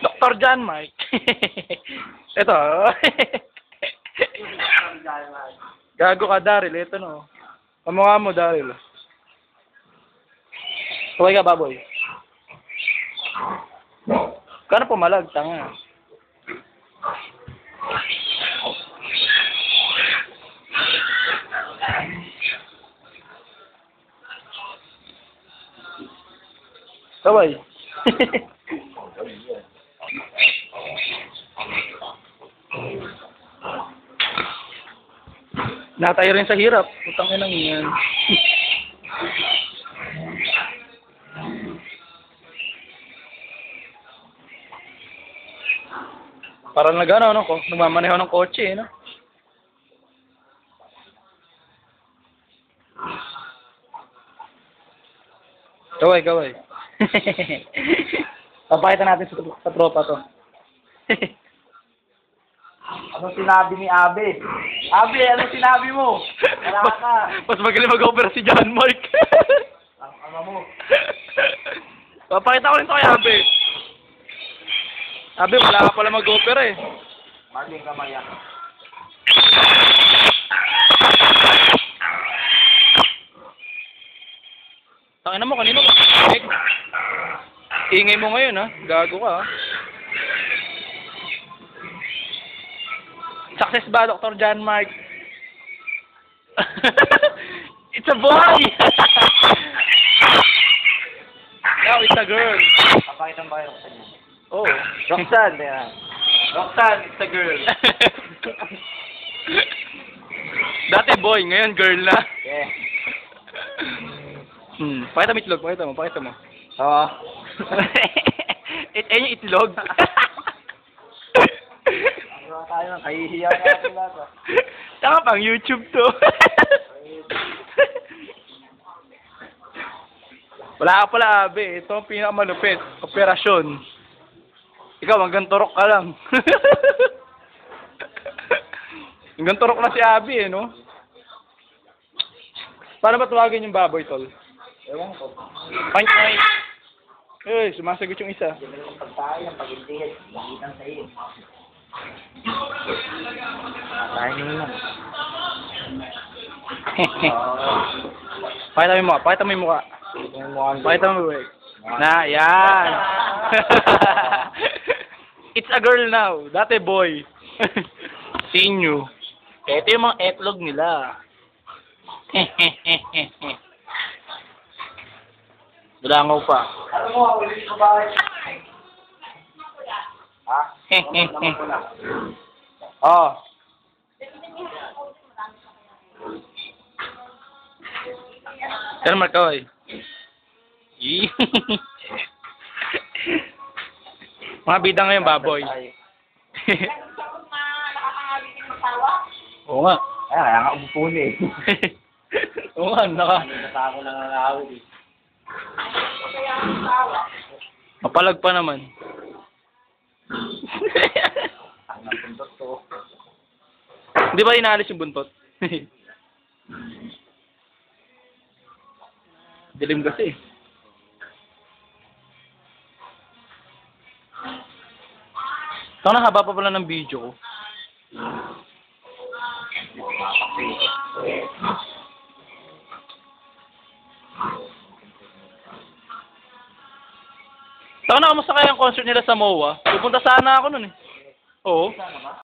Dr. John Mike. Ito. Gago ka, Daryl. Ito no. Kamukha mo, Daryl. Kaway ka, baboy. Kano pumalag, tanga. Kaway. Natay rin sa hirap. Putang inang yan. Parang nagano, no? Nagmamaneho ng kotse, no? Kaway, kaway. Papakita natin sa tropa to. Ano sinabi ni Abe? Abe, ano sinabi mo? Wala ka. Mas magaling mag-opera si John Mike. Ang ama mo. Papakita ko rin to kay Abe. Abe, wala ka pala mag-opera eh. Maling kamaya. Tangina mo, kanino ba? Ingay mo ngayon ha. Gago ka ha. Success ba, Dr. John Mike? It's a boy! Now it's a girl. Papakita ba kayo sa inyo? Oh. Roxanne, yan. Roxanne, it's a girl. Dati boy, ngayon girl na. Yeah. Pakita mo itlog, pakita mo. Oo. Yung itlog. Ano tayo nang kahihiya natin lahat. Saka pang YouTube to. Wala ka pala, Abe. Ito ang pinakamalupit. Operasyon. Ikaw, hanggang turok ka lang. Hanggang turok na si Abe, eh, no? Paano ba tawagin yung baboy, tol? Ewan ko. Point point. Eh, sumasagot yung isa. Hindi mo pagtayo ng pag-intihid. Nakitang sa iyo. Tayo nyo lang. Pakita mo yung mukha. Pakita mo, wait. Na, yan. It's a girl now. Dati boy. Sinyo. Ito yung mga etlog nila. Dulangaw pa. Ano mo, ulit sa bahay. Ha? Oh. Pero Markoy. Mga bida ngayon, baboy. Oo nga. Ay, kaya nga umupo na eh. Oo nga, Nasako na nga awit eh. mapalag pa naman. Ang napundot to. Di ba inaalis yung buntot? Dilim kasi. Ito na, haba pa pala ng video ko. Ito na, kamusta kaya ang concert nila sa MOA? Pupunta sana ako nun eh. Oo.